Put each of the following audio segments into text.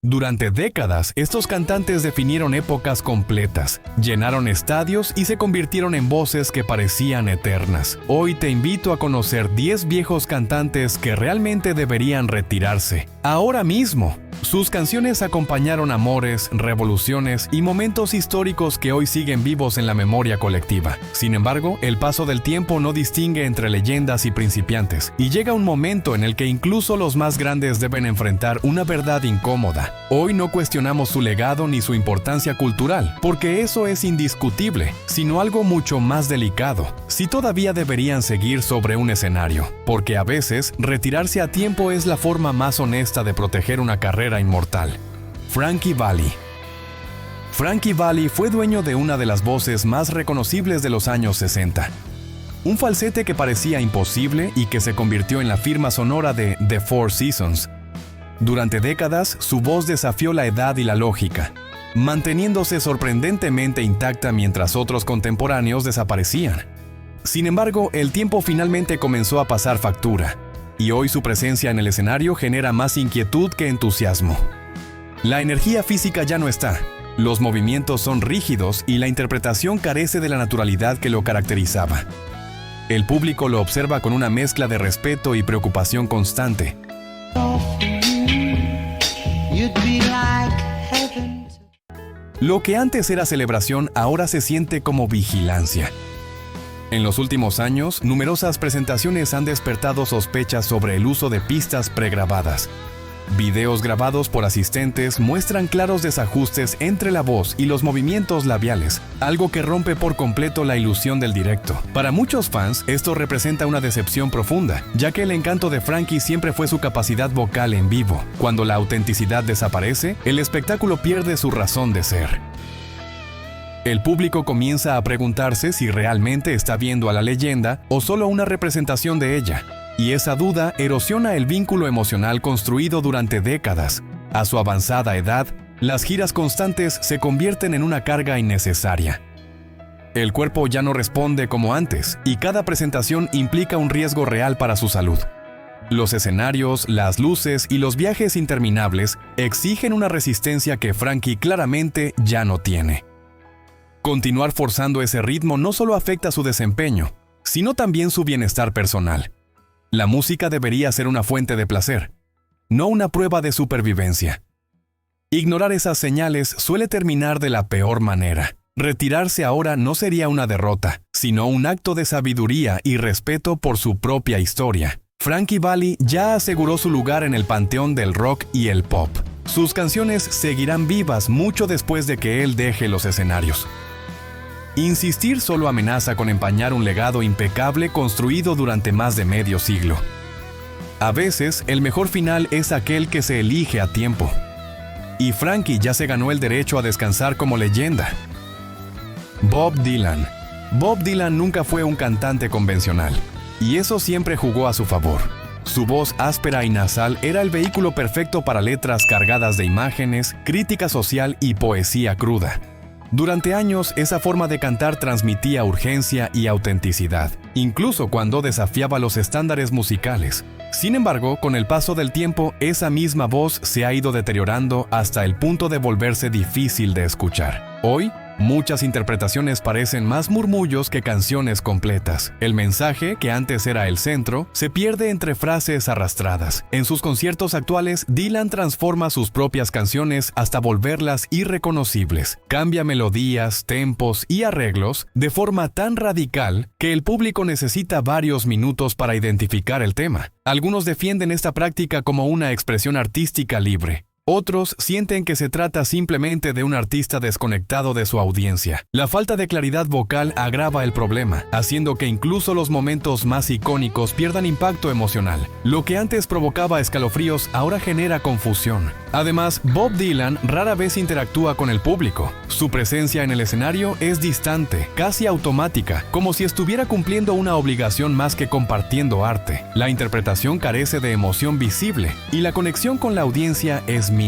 Durante décadas, estos cantantes definieron épocas completas, llenaron estadios y se convirtieron en voces que parecían eternas. Hoy te invito a conocer 10 viejos cantantes que realmente deberían retirarse, ahora mismo. Sus canciones acompañaron amores, revoluciones y momentos históricos que hoy siguen vivos en la memoria colectiva. Sin embargo, el paso del tiempo no distingue entre leyendas y principiantes, y llega un momento en el que incluso los más grandes deben enfrentar una verdad incómoda. Hoy no cuestionamos su legado ni su importancia cultural, porque eso es indiscutible, sino algo mucho más delicado: si todavía deberían seguir sobre un escenario, porque a veces retirarse a tiempo es la forma más honesta de proteger una carrera inmortal. Frankie Valli. Frankie Valli fue dueño de una de las voces más reconocibles de los años 60. Un falsete que parecía imposible y que se convirtió en la firma sonora de The Four Seasons. Durante décadas, su voz desafió la edad y la lógica, manteniéndose sorprendentemente intacta mientras otros contemporáneos desaparecían. Sin embargo, el tiempo finalmente comenzó a pasar factura, y hoy su presencia en el escenario genera más inquietud que entusiasmo. La energía física ya no está, los movimientos son rígidos y la interpretación carece de la naturalidad que lo caracterizaba. El público lo observa con una mezcla de respeto y preocupación constante. Lo que antes era celebración ahora se siente como vigilancia. En los últimos años, numerosas presentaciones han despertado sospechas sobre el uso de pistas pregrabadas. Videos grabados por asistentes muestran claros desajustes entre la voz y los movimientos labiales, algo que rompe por completo la ilusión del directo. Para muchos fans, esto representa una decepción profunda, ya que el encanto de Frankie siempre fue su capacidad vocal en vivo. Cuando la autenticidad desaparece, el espectáculo pierde su razón de ser. El público comienza a preguntarse si realmente está viendo a la leyenda o solo una representación de ella, y esa duda erosiona el vínculo emocional construido durante décadas. A su avanzada edad, las giras constantes se convierten en una carga innecesaria. El cuerpo ya no responde como antes, y cada presentación implica un riesgo real para su salud. Los escenarios, las luces y los viajes interminables exigen una resistencia que Frankie claramente ya no tiene. Continuar forzando ese ritmo no solo afecta su desempeño, sino también su bienestar personal. La música debería ser una fuente de placer, no una prueba de supervivencia. Ignorar esas señales suele terminar de la peor manera. Retirarse ahora no sería una derrota, sino un acto de sabiduría y respeto por su propia historia. Frankie Valli ya aseguró su lugar en el panteón del rock y el pop. Sus canciones seguirán vivas mucho después de que él deje los escenarios. Insistir solo amenaza con empañar un legado impecable construido durante más de medio siglo. A veces, el mejor final es aquel que se elige a tiempo. Y Frankie ya se ganó el derecho a descansar como leyenda. Bob Dylan. Bob Dylan nunca fue un cantante convencional, y eso siempre jugó a su favor. Su voz áspera y nasal era el vehículo perfecto para letras cargadas de imágenes, crítica social y poesía cruda. Durante años, esa forma de cantar transmitía urgencia y autenticidad, incluso cuando desafiaba los estándares musicales. Sin embargo, con el paso del tiempo, esa misma voz se ha ido deteriorando hasta el punto de volverse difícil de escuchar. Hoy, muchas interpretaciones parecen más murmullos que canciones completas. El mensaje, que antes era el centro, se pierde entre frases arrastradas. En sus conciertos actuales, Dylan transforma sus propias canciones hasta volverlas irreconocibles. Cambia melodías, tempos y arreglos de forma tan radical que el público necesita varios minutos para identificar el tema. Algunos defienden esta práctica como una expresión artística libre. Otros sienten que se trata simplemente de un artista desconectado de su audiencia. La falta de claridad vocal agrava el problema, haciendo que incluso los momentos más icónicos pierdan impacto emocional. Lo que antes provocaba escalofríos ahora genera confusión. Además, Bob Dylan rara vez interactúa con el público. Su presencia en el escenario es distante, casi automática, como si estuviera cumpliendo una obligación más que compartiendo arte. La interpretación carece de emoción visible, y la conexión con la audiencia es mínima.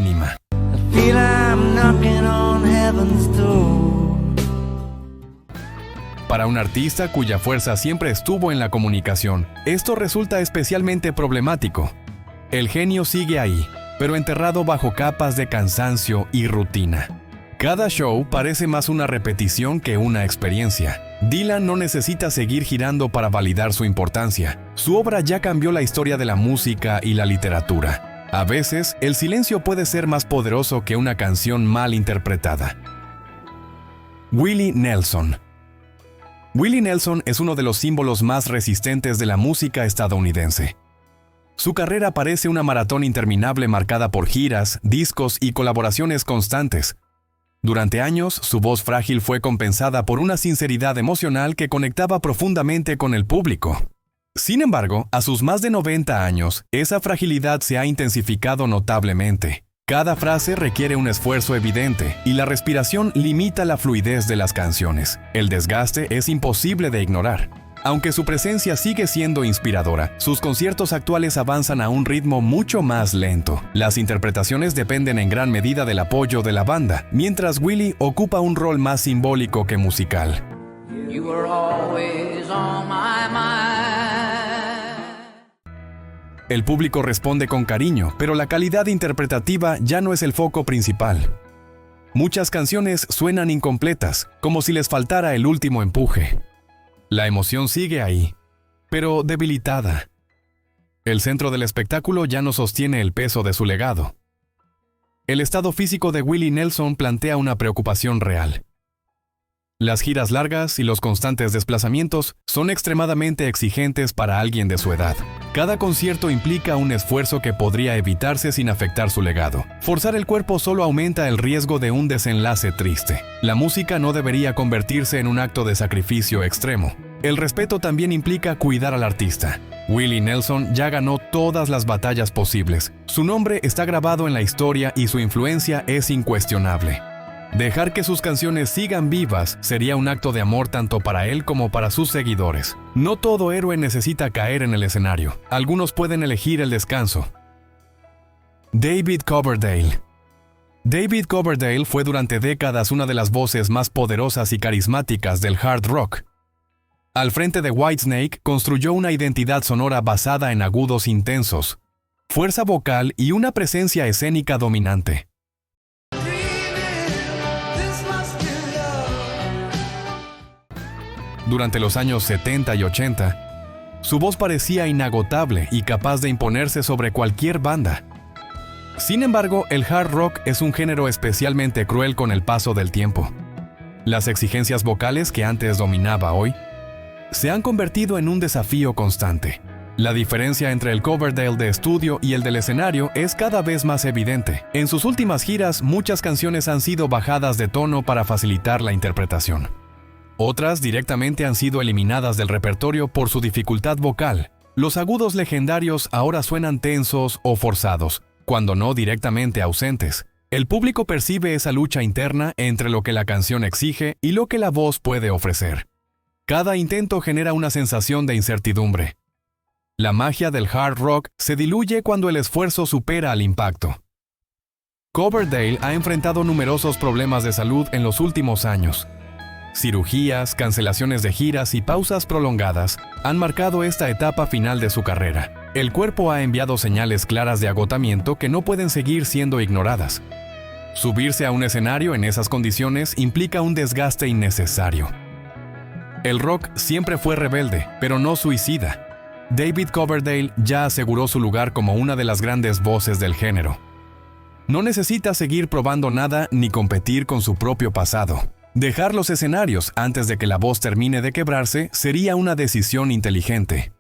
Para un artista cuya fuerza siempre estuvo en la comunicación, esto resulta especialmente problemático. El genio sigue ahí, pero enterrado bajo capas de cansancio y rutina. Cada show parece más una repetición que una experiencia. Dylan no necesita seguir girando para validar su importancia. Su obra ya cambió la historia de la música y la literatura. A veces, el silencio puede ser más poderoso que una canción mal interpretada. Willie Nelson. Willie Nelson es uno de los símbolos más resistentes de la música estadounidense. Su carrera parece una maratón interminable marcada por giras, discos y colaboraciones constantes. Durante años, su voz frágil fue compensada por una sinceridad emocional que conectaba profundamente con el público. Sin embargo, a sus más de 90 años, esa fragilidad se ha intensificado notablemente. Cada frase requiere un esfuerzo evidente y la respiración limita la fluidez de las canciones. El desgaste es imposible de ignorar. Aunque su presencia sigue siendo inspiradora, sus conciertos actuales avanzan a un ritmo mucho más lento. Las interpretaciones dependen en gran medida del apoyo de la banda, mientras Willie ocupa un rol más simbólico que musical. You were always on my mind. El público responde con cariño, pero la calidad interpretativa ya no es el foco principal. Muchas canciones suenan incompletas, como si les faltara el último empuje. La emoción sigue ahí, pero debilitada. El centro del espectáculo ya no sostiene el peso de su legado. El estado físico de Willie Nelson plantea una preocupación real. Las giras largas y los constantes desplazamientos son extremadamente exigentes para alguien de su edad. Cada concierto implica un esfuerzo que podría evitarse sin afectar su legado. Forzar el cuerpo solo aumenta el riesgo de un desenlace triste. La música no debería convertirse en un acto de sacrificio extremo. El respeto también implica cuidar al artista. Willie Nelson ya ganó todas las batallas posibles. Su nombre está grabado en la historia y su influencia es incuestionable. Dejar que sus canciones sigan vivas sería un acto de amor tanto para él como para sus seguidores. No todo héroe necesita caer en el escenario. Algunos pueden elegir el descanso. David Coverdale. David Coverdale fue durante décadas una de las voces más poderosas y carismáticas del hard rock. Al frente de Whitesnake, construyó una identidad sonora basada en agudos intensos, fuerza vocal y una presencia escénica dominante. Durante los años 70 y 80, su voz parecía inagotable y capaz de imponerse sobre cualquier banda. Sin embargo, el hard rock es un género especialmente cruel con el paso del tiempo. Las exigencias vocales que antes dominaba hoy se han convertido en un desafío constante. La diferencia entre el Coverdale de estudio y el del escenario es cada vez más evidente. En sus últimas giras, muchas canciones han sido bajadas de tono para facilitar la interpretación. Otras directamente han sido eliminadas del repertorio por su dificultad vocal. Los agudos legendarios ahora suenan tensos o forzados, cuando no directamente ausentes. El público percibe esa lucha interna entre lo que la canción exige y lo que la voz puede ofrecer. Cada intento genera una sensación de incertidumbre. La magia del hard rock se diluye cuando el esfuerzo supera al impacto. Coverdale ha enfrentado numerosos problemas de salud en los últimos años. Cirugías, cancelaciones de giras y pausas prolongadas han marcado esta etapa final de su carrera. El cuerpo ha enviado señales claras de agotamiento que no pueden seguir siendo ignoradas. Subirse a un escenario en esas condiciones implica un desgaste innecesario. El rock siempre fue rebelde, pero no suicida. David Coverdale ya aseguró su lugar como una de las grandes voces del género. No necesita seguir probando nada ni competir con su propio pasado. Dejar los escenarios antes de que la voz termine de quebrarse sería una decisión inteligente.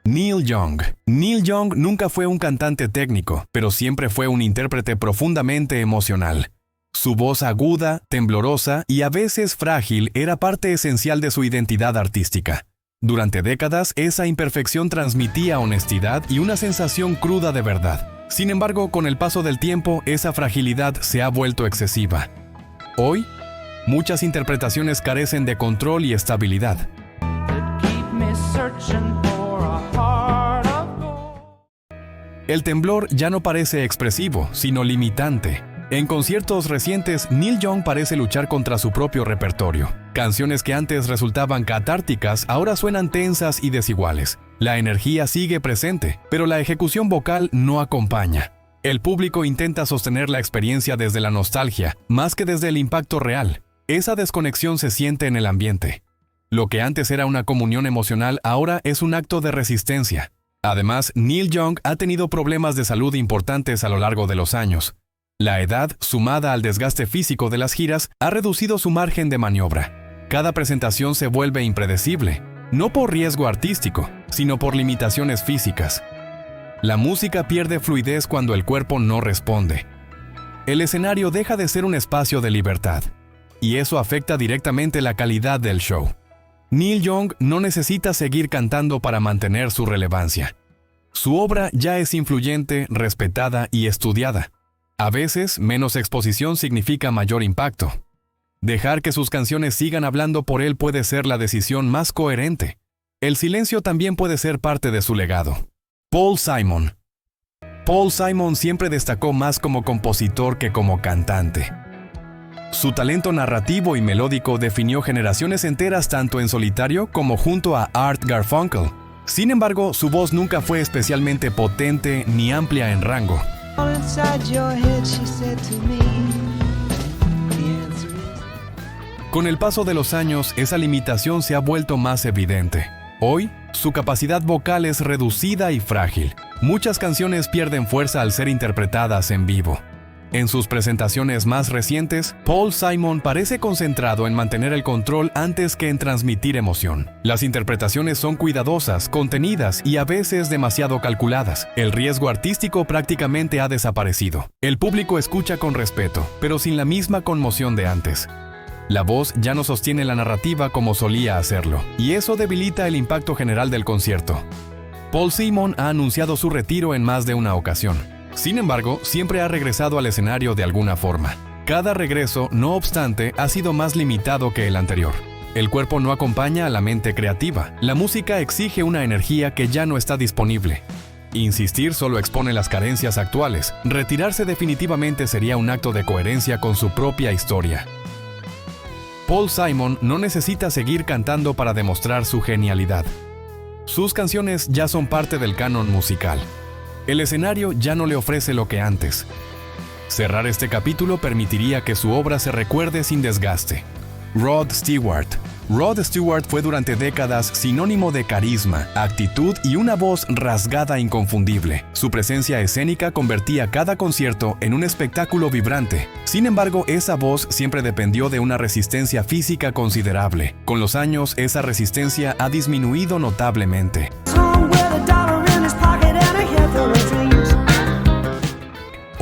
Neil Young. Neil Young nunca fue un cantante técnico, pero siempre fue un intérprete profundamente emocional. Su voz aguda, temblorosa y a veces frágil era parte esencial de su identidad artística. Durante décadas, esa imperfección transmitía honestidad y una sensación cruda de verdad. Sin embargo, con el paso del tiempo, esa fragilidad se ha vuelto excesiva. Hoy, muchas interpretaciones carecen de control y estabilidad. El temblor ya no parece expresivo, sino limitante. En conciertos recientes, Neil Young parece luchar contra su propio repertorio. Canciones que antes resultaban catárticas ahora suenan tensas y desiguales. La energía sigue presente, pero la ejecución vocal no acompaña. El público intenta sostener la experiencia desde la nostalgia, más que desde el impacto real. Esa desconexión se siente en el ambiente. Lo que antes era una comunión emocional ahora es un acto de resistencia. Además, Neil Young ha tenido problemas de salud importantes a lo largo de los años. La edad, sumada al desgaste físico de las giras, ha reducido su margen de maniobra. Cada presentación se vuelve impredecible, no por riesgo artístico, sino por limitaciones físicas. La música pierde fluidez cuando el cuerpo no responde. El escenario deja de ser un espacio de libertad, y eso afecta directamente la calidad del show. Neil Young no necesita seguir cantando para mantener su relevancia. Su obra ya es influyente, respetada y estudiada. A veces, menos exposición significa mayor impacto. Dejar que sus canciones sigan hablando por él puede ser la decisión más coherente. El silencio también puede ser parte de su legado. Paul Simon. Paul Simon siempre destacó más como compositor que como cantante. Su talento narrativo y melódico definió generaciones enteras tanto en solitario como junto a Art Garfunkel. Sin embargo, su voz nunca fue especialmente potente ni amplia en rango. Con el paso de los años, esa limitación se ha vuelto más evidente. Hoy, su capacidad vocal es reducida y frágil. Muchas canciones pierden fuerza al ser interpretadas en vivo. En sus presentaciones más recientes, Paul Simon parece concentrado en mantener el control antes que en transmitir emoción. Las interpretaciones son cuidadosas, contenidas y a veces demasiado calculadas. El riesgo artístico prácticamente ha desaparecido. El público escucha con respeto, pero sin la misma conmoción de antes. La voz ya no sostiene la narrativa como solía hacerlo, y eso debilita el impacto general del concierto. Paul Simon ha anunciado su retiro en más de una ocasión. Sin embargo, siempre ha regresado al escenario de alguna forma. Cada regreso, no obstante, ha sido más limitado que el anterior. El cuerpo no acompaña a la mente creativa. La música exige una energía que ya no está disponible. Insistir solo expone las carencias actuales. Retirarse definitivamente sería un acto de coherencia con su propia historia. Paul Simon no necesita seguir cantando para demostrar su genialidad. Sus canciones ya son parte del canon musical. El escenario ya no le ofrece lo que antes. Cerrar este capítulo permitiría que su obra se recuerde sin desgaste. Rod Stewart. Rod Stewart fue durante décadas sinónimo de carisma, actitud y una voz rasgada e inconfundible. Su presencia escénica convertía cada concierto en un espectáculo vibrante. Sin embargo, esa voz siempre dependió de una resistencia física considerable. Con los años, esa resistencia ha disminuido notablemente.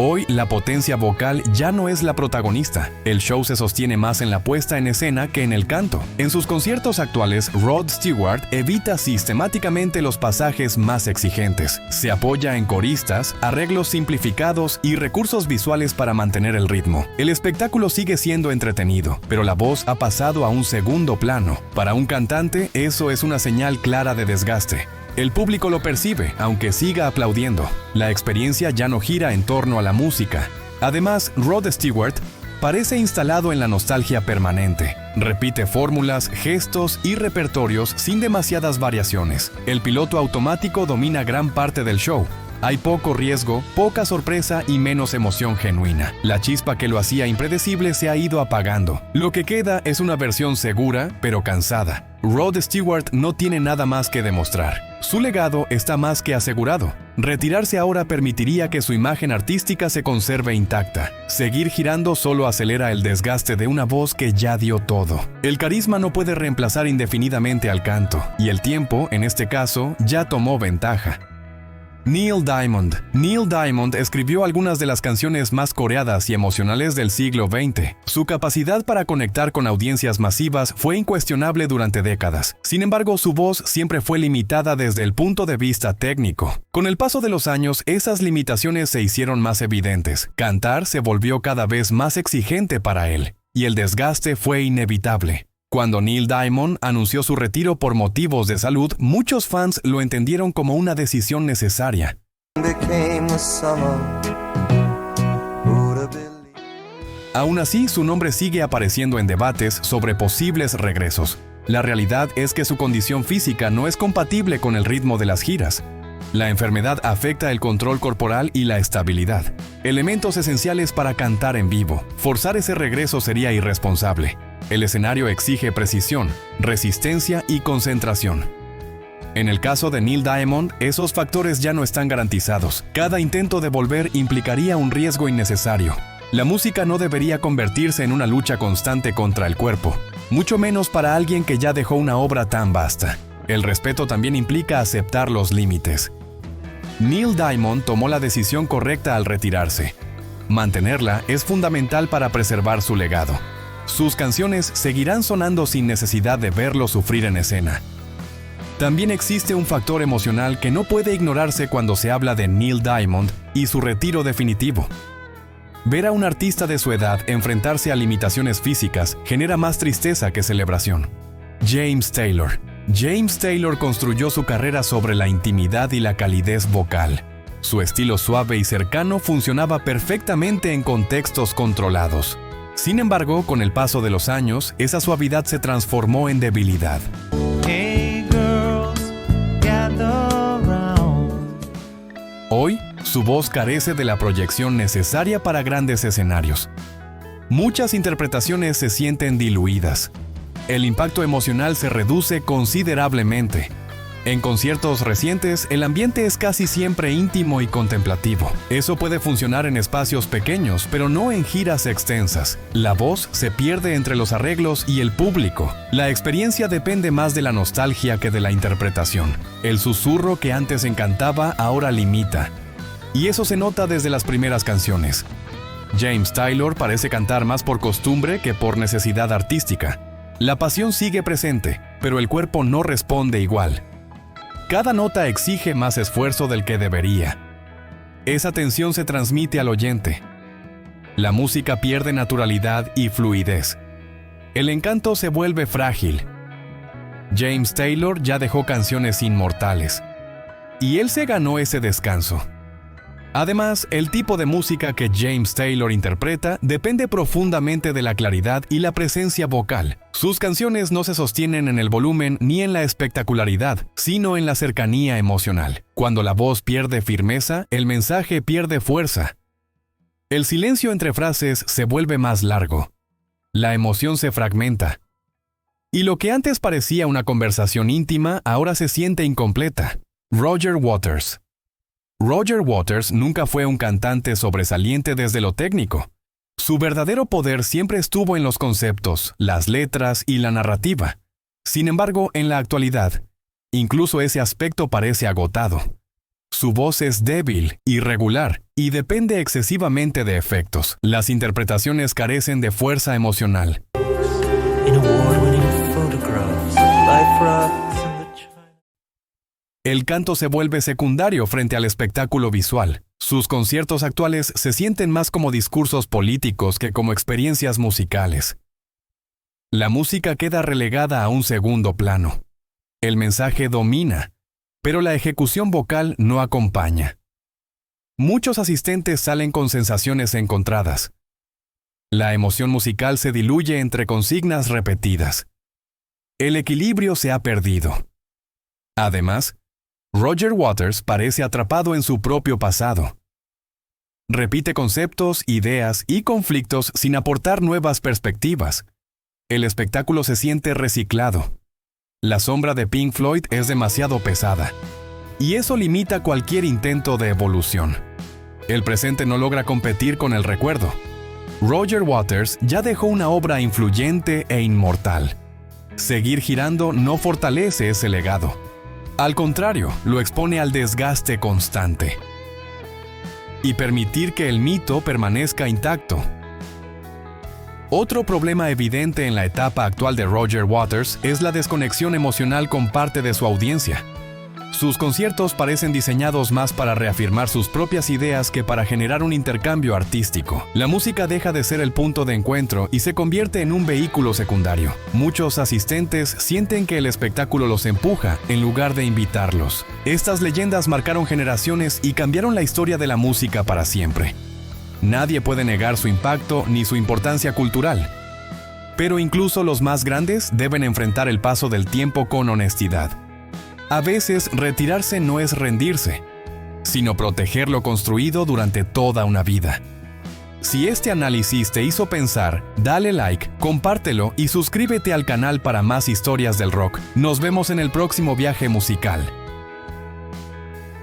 Hoy, la potencia vocal ya no es la protagonista. El show se sostiene más en la puesta en escena que en el canto. En sus conciertos actuales, Rod Stewart evita sistemáticamente los pasajes más exigentes. Se apoya en coristas, arreglos simplificados y recursos visuales para mantener el ritmo. El espectáculo sigue siendo entretenido, pero la voz ha pasado a un segundo plano. Para un cantante, eso es una señal clara de desgaste. El público lo percibe, aunque siga aplaudiendo. La experiencia ya no gira en torno a la música. Además, Rod Stewart parece instalado en la nostalgia permanente. Repite fórmulas, gestos y repertorios sin demasiadas variaciones. El piloto automático domina gran parte del show. Hay poco riesgo, poca sorpresa y menos emoción genuina. La chispa que lo hacía impredecible se ha ido apagando. Lo que queda es una versión segura, pero cansada. Rod Stewart no tiene nada más que demostrar. Su legado está más que asegurado. Retirarse ahora permitiría que su imagen artística se conserve intacta. Seguir girando solo acelera el desgaste de una voz que ya dio todo. El carisma no puede reemplazar indefinidamente al canto, y el tiempo, en este caso, ya tomó ventaja. Neil Diamond. Neil Diamond escribió algunas de las canciones más coreadas y emocionales del siglo XX. Su capacidad para conectar con audiencias masivas fue incuestionable durante décadas. Sin embargo, su voz siempre fue limitada desde el punto de vista técnico. Con el paso de los años, esas limitaciones se hicieron más evidentes. Cantar se volvió cada vez más exigente para él, y el desgaste fue inevitable. Cuando Neil Diamond anunció su retiro por motivos de salud, muchos fans lo entendieron como una decisión necesaria. Aún así, su nombre sigue apareciendo en debates sobre posibles regresos. La realidad es que su condición física no es compatible con el ritmo de las giras. La enfermedad afecta el control corporal y la estabilidad, elementos esenciales para cantar en vivo. Forzar ese regreso sería irresponsable. El escenario exige precisión, resistencia y concentración. En el caso de Neil Diamond, esos factores ya no están garantizados. Cada intento de volver implicaría un riesgo innecesario. La música no debería convertirse en una lucha constante contra el cuerpo, mucho menos para alguien que ya dejó una obra tan vasta. El respeto también implica aceptar los límites. Neil Diamond tomó la decisión correcta al retirarse. Mantenerla es fundamental para preservar su legado. Sus canciones seguirán sonando sin necesidad de verlo sufrir en escena. También existe un factor emocional que no puede ignorarse cuando se habla de Neil Diamond y su retiro definitivo. Ver a un artista de su edad enfrentarse a limitaciones físicas genera más tristeza que celebración. James Taylor. James Taylor construyó su carrera sobre la intimidad y la calidez vocal. Su estilo suave y cercano funcionaba perfectamente en contextos controlados. Sin embargo, con el paso de los años, esa suavidad se transformó en debilidad. Hey girls, gather round. Hoy, su voz carece de la proyección necesaria para grandes escenarios. Muchas interpretaciones se sienten diluidas. El impacto emocional se reduce considerablemente. En conciertos recientes, el ambiente es casi siempre íntimo y contemplativo. Eso puede funcionar en espacios pequeños, pero no en giras extensas. La voz se pierde entre los arreglos y el público. La experiencia depende más de la nostalgia que de la interpretación. El susurro que antes encantaba ahora limita. Y eso se nota desde las primeras canciones. James Taylor parece cantar más por costumbre que por necesidad artística. La pasión sigue presente, pero el cuerpo no responde igual. Cada nota exige más esfuerzo del que debería. Esa tensión se transmite al oyente. La música pierde naturalidad y fluidez. El encanto se vuelve frágil. James Taylor ya dejó canciones inmortales. Y él se ganó ese descanso. Además, el tipo de música que James Taylor interpreta depende profundamente de la claridad y la presencia vocal. Sus canciones no se sostienen en el volumen ni en la espectacularidad, sino en la cercanía emocional. Cuando la voz pierde firmeza, el mensaje pierde fuerza. El silencio entre frases se vuelve más largo. La emoción se fragmenta. Y lo que antes parecía una conversación íntima, ahora se siente incompleta. Roger Waters. Roger Waters nunca fue un cantante sobresaliente desde lo técnico. Su verdadero poder siempre estuvo en los conceptos, las letras y la narrativa. Sin embargo, en la actualidad, incluso ese aspecto parece agotado. Su voz es débil, irregular y depende excesivamente de efectos. Las interpretaciones carecen de fuerza emocional. El canto se vuelve secundario frente al espectáculo visual. Sus conciertos actuales se sienten más como discursos políticos que como experiencias musicales. La música queda relegada a un segundo plano. El mensaje domina, pero la ejecución vocal no acompaña. Muchos asistentes salen con sensaciones encontradas. La emoción musical se diluye entre consignas repetidas. El equilibrio se ha perdido. Además, Roger Waters parece atrapado en su propio pasado. Repite conceptos, ideas y conflictos sin aportar nuevas perspectivas. El espectáculo se siente reciclado. La sombra de Pink Floyd es demasiado pesada, y eso limita cualquier intento de evolución. El presente no logra competir con el recuerdo. Roger Waters ya dejó una obra influyente e inmortal. Seguir girando no fortalece ese legado. Al contrario, lo expone al desgaste constante. Y permitir que el mito permanezca intacto. Otro problema evidente en la etapa actual de Roger Waters es la desconexión emocional con parte de su audiencia. Sus conciertos parecen diseñados más para reafirmar sus propias ideas que para generar un intercambio artístico. La música deja de ser el punto de encuentro y se convierte en un vehículo secundario. Muchos asistentes sienten que el espectáculo los empuja en lugar de invitarlos. Estas leyendas marcaron generaciones y cambiaron la historia de la música para siempre. Nadie puede negar su impacto ni su importancia cultural. Pero incluso los más grandes deben enfrentar el paso del tiempo con honestidad. A veces, retirarse no es rendirse, sino proteger lo construido durante toda una vida. Si este análisis te hizo pensar, dale like, compártelo y suscríbete al canal para más historias del rock. Nos vemos en el próximo viaje musical.